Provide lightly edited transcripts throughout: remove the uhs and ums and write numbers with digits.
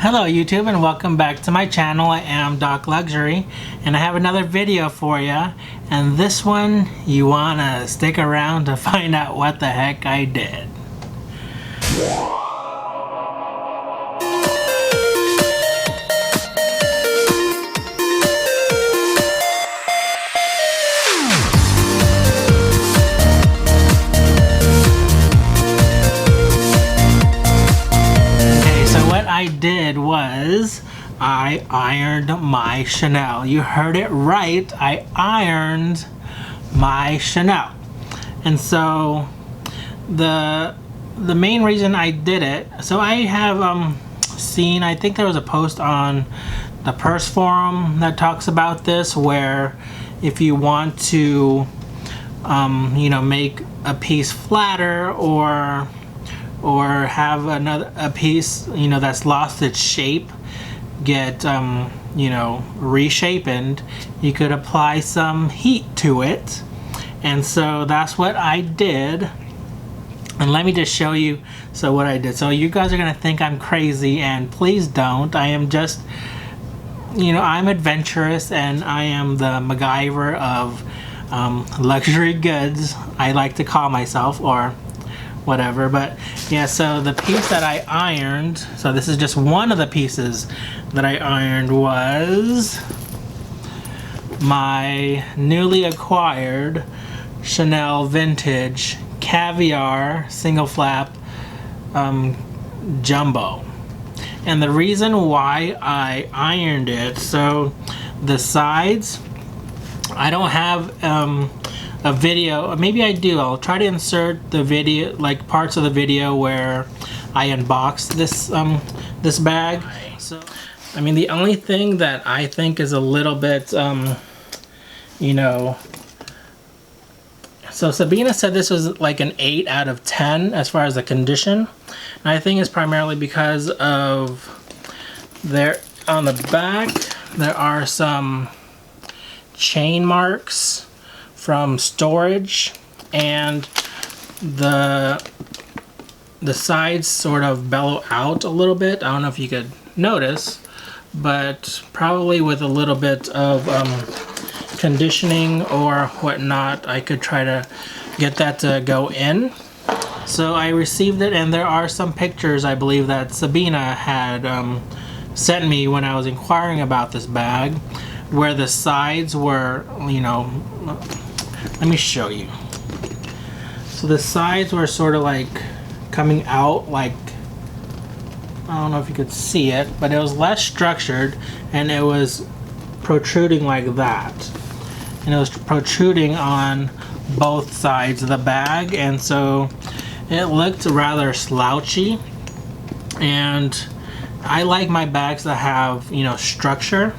Hello YouTube and welcome back to my channel. I am docLUXURY and I have another video for you, and this one you want to stick around to find out what the heck I did. I did was I ironed my Chanel. You heard it right. I ironed my Chanel. And so the main reason I did it, so I have seen, I think there was a post on the Purse forum that talks about this, where if you want to you know, make a piece flatter or have a piece, you know, that's lost its shape get you know, reshapened, you could apply some heat to it. And so that's what I did, and let me just show you what I did. So you guys are gonna think I'm crazy, and please don't. I am just, you know, I'm adventurous and I am the MacGyver of luxury goods, I like to call myself, or whatever. But yeah, so the piece that I ironed, so this is just one of the pieces that I ironed, was my newly acquired Chanel vintage caviar single flap jumbo. And the reason why I ironed it, so the sides, I don't have a video, maybe I do. I'll try to insert the video, like parts of the video where I unboxed this this bag. So I mean, the only thing that I think is a little bit you know, so Sabina said this was like an 8 out of 10 as far as the condition, and I think it's primarily because of there on the back there are some chain marks from storage, and the sides sort of bellow out a little bit. I don't know if you could notice, but probably with a little bit of conditioning or whatnot, I could try to get that to go in. So I received it, and there are some pictures, I believe, that Sabina had sent me when I was inquiring about this bag, where the sides were, you know, let me show you. So the sides were sort of like coming out, like, I don't know if you could see it, but it was less structured and it was protruding like that. And it was protruding on both sides of the bag, and so it looked rather slouchy. And I like my bags that have, you know, structure,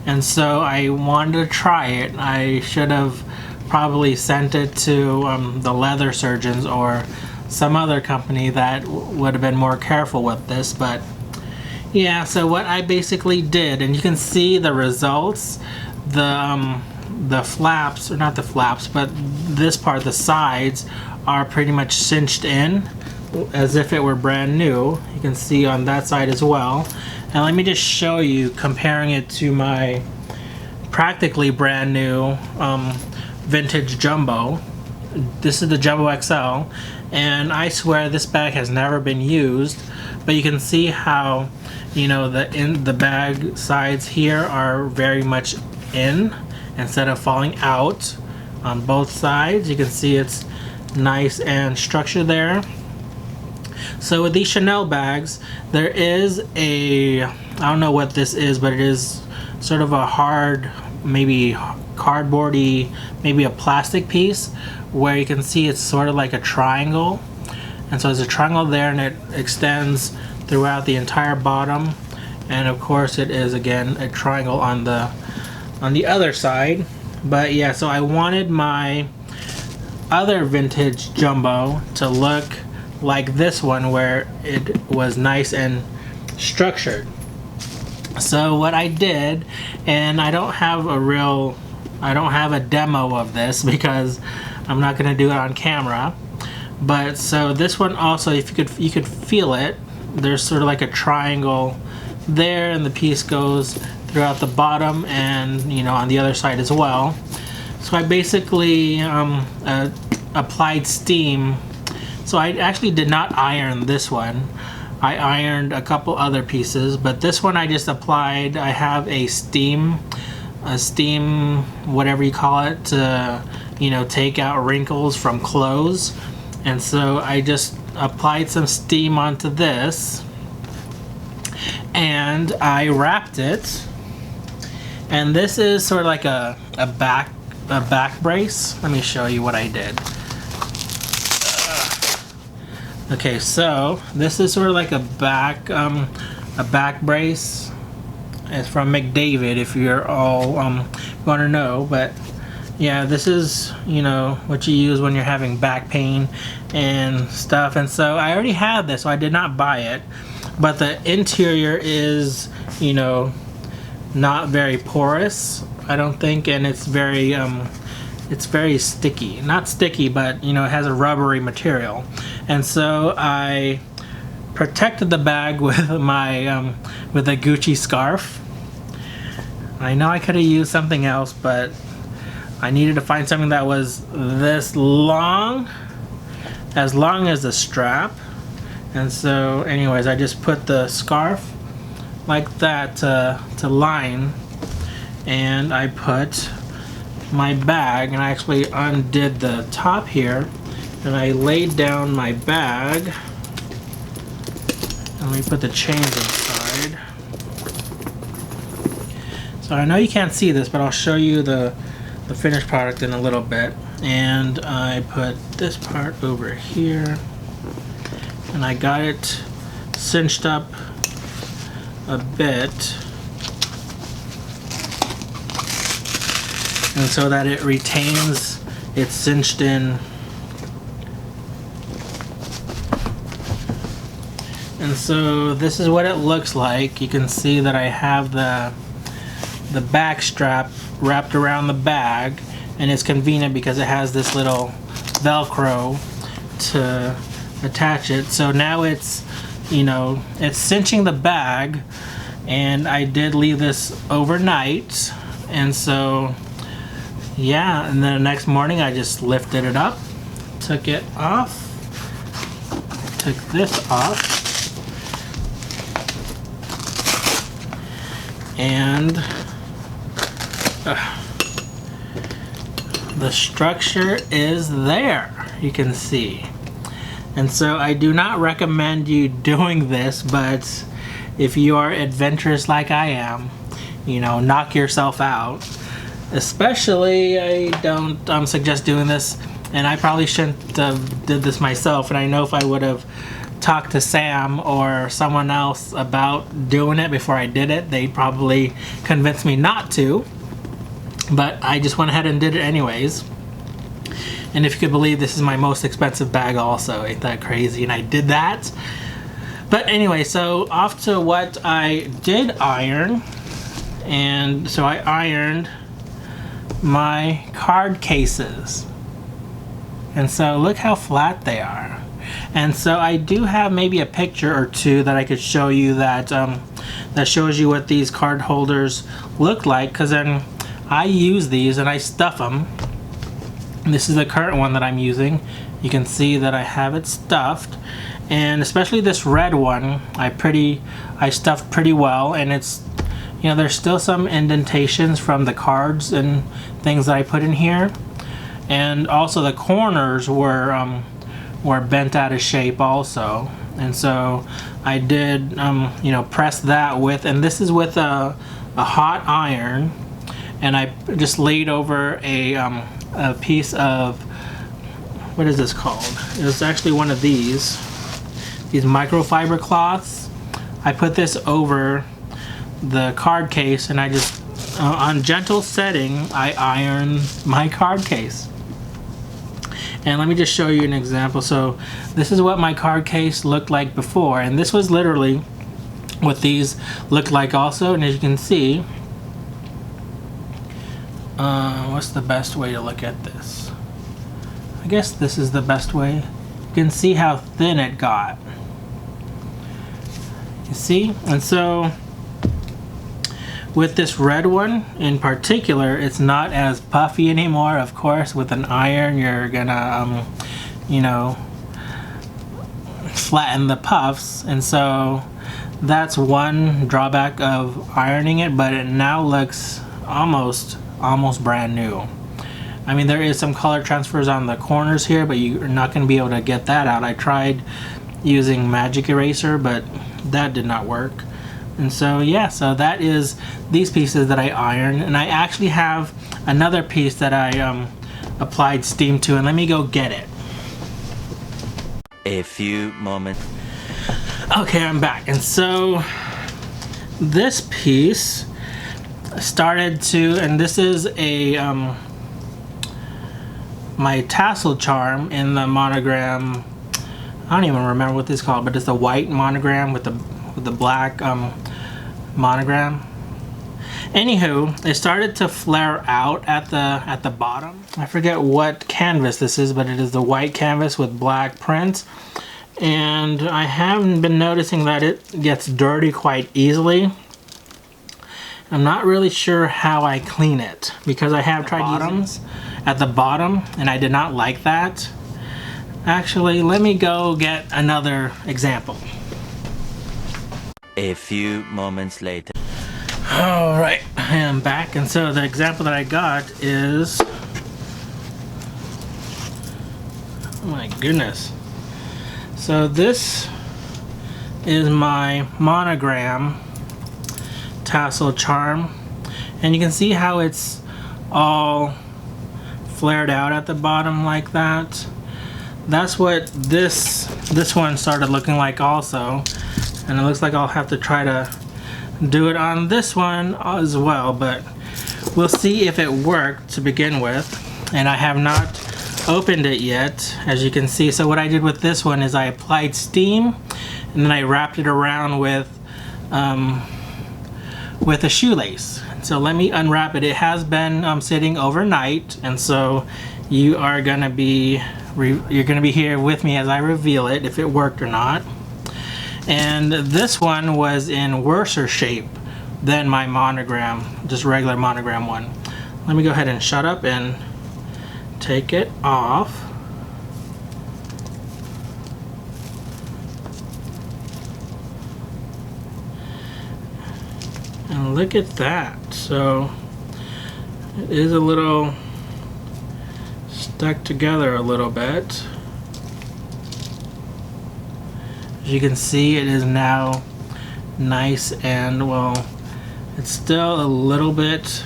and so I wanted to try it. I should have probably sent it to the leather surgeons or some other company that would have been more careful with this. But yeah, so what I basically did, and you can see the results, the flaps, or not the flaps, but this part, the sides, are pretty much cinched in as if it were brand new. You can see on that side as well. And let me just show you, comparing it to my practically brand new vintage jumbo. This is the Jumbo XL, and I swear this bag has never been used, but you can see how, you know, the bag sides here are very much in instead of falling out on both sides. You can see it's nice and structured there. So with these Chanel bags, there is a, I don't know what this is, but it is sort of a hard, maybe cardboardy, maybe a plastic piece, where you can see it's sort of like a triangle. And so there's a triangle there, and it extends throughout the entire bottom. And of course it is again a triangle on the other side. But yeah, so I wanted my other vintage jumbo to look like this one, where it was nice and structured. So what I did, and I don't have a demo of this because I'm not going to do it on camera, but so this one also, if you could feel it, there's sort of like a triangle there, and the piece goes throughout the bottom and, you know, on the other side as well. So I basically applied steam. So I actually did not iron this one. I ironed a couple other pieces, but this one I just applied. I have a steam, whatever you call it, to, you know, take out wrinkles from clothes. And so I just applied some steam onto this, and I wrapped it. And this is sort of like a back brace. Let me show you what I did. Okay, so this is sort of like a back brace. It's from McDavid, if you're all want to know. But yeah, this is, you know, what you use when you're having back pain and stuff. And so I already had this, so I did not buy it. But the interior is, you know, not very porous, I don't think, and it's very sticky. Not sticky, but, you know, it has a rubbery material. And so I protected the bag with my with a Gucci scarf. I know I could have used something else, but I needed to find something that was this long, as long as the strap. And so anyways, I just put the scarf like that to line, and I put my bag, and I actually undid the top here, and I laid down my bag, and let me put the chains inside. So I know you can't see this, but I'll show you the finished product in a little bit. And I put this part over here, and I got it cinched up a bit, and so that it retains, it's cinched in. And so this is what it looks like. You can see that I have the back strap wrapped around the bag, and it's convenient because it has this little Velcro to attach it. So now it's, you know, it's cinching the bag, and I did leave this overnight. And so yeah, and then the next morning I just lifted it up, took it off, took this off, and the structure is there, you can see. And so I do not recommend you doing this, but if you are adventurous like I am, you know, knock yourself out. Especially, I don't suggest doing this, and I probably shouldn't have did this myself. And I know if I would have talked to Sam or someone else about doing it before I did it, they'd probably convince me not to. But I just went ahead and did it anyways. And if you could believe, this is my most expensive bag also. Ain't that crazy? And I did that. But anyway, so off to what I did iron. And so I ironed my card cases. And so look how flat they are. And so I do have maybe a picture or two that I could show you that that shows you what these card holders look like, because then I use these and I stuff them. This is the current one that I'm using. You can see that I have it stuffed, and especially this red one I stuffed pretty well. And it's, you know, there's still some indentations from the cards and things that I put in here, and also the corners were bent out of shape also. And so I did you know, press that with, and this is with a hot iron, and I just laid over a piece of, what is this called? It was actually one of these microfiber cloths. I put this over the card case, and I just on gentle setting I iron my card case. And let me just show you an example. So this is what my card case looked like before, and this was literally what these looked like also. And as you can see, what's the best way to look at this? I guess this is the best way. You can see how thin it got. You see? And so With this red one in particular, it's not as puffy anymore. Of course, with an iron, you're gonna, you know, flatten the puffs, and so that's one drawback of ironing it, but it now looks almost brand new. I mean, there is some color transfers on the corners here, but you're not going to be able to get that out. I tried using magic eraser, but that did not work. And so yeah, so that is these pieces that I ironed, and I actually have another piece that I applied steam to, and let me go get it. A few moments. Okay, I'm back, and so this piece started to, and this is a my tassel charm in the monogram. I don't even remember what this is called, but it's the white monogram with the black monogram. Anywho, it started to flare out at the bottom. I forget what canvas this is, but it is the white canvas with black print. And I haven't been noticing that it gets dirty quite easily. I'm not really sure how I clean it, because I have tried bottoms at the bottom and I did not like that. Actually, let me go get another example. A few moments later. Alright, I am back, and so the example that I got is, oh my goodness. So this is my monogram tassel charm, and you can see how it's all flared out at the bottom like that. That's what this one started looking like also, and it looks like I'll have to try to do it on this one as well, but we'll see if it worked to begin with. And I have not opened it yet, as you can see. So what I did with this one is I applied steam, and then I wrapped it around with a shoelace. So let me unwrap it. It has been sitting overnight, and so you are gonna be here with me as I reveal it, if it worked or not. And this one was in worser shape than my monogram, just regular monogram one. Let me go ahead and shut up and take it off. And look at that. So it is a little stuck together a little bit. As you can see, it is now nice and, well, it's still a little bit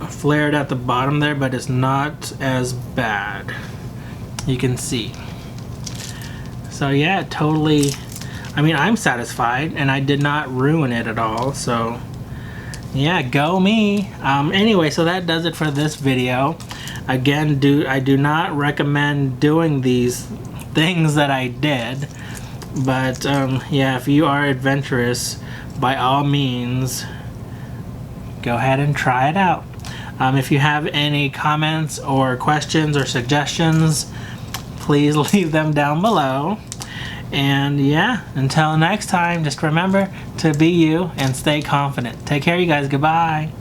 flared at the bottom there, but it's not as bad. You can see. So yeah, totally, I mean, I'm satisfied, and I did not ruin it at all, so yeah, go me. Anyway, so that does it for this video. Again, I do not recommend doing these things that I did, but yeah, if you are adventurous, by all means, go ahead and try it out. If you have any comments or questions or suggestions, please leave them down below. And yeah, until next time, just remember to be you and stay confident. Take care, you guys. Goodbye.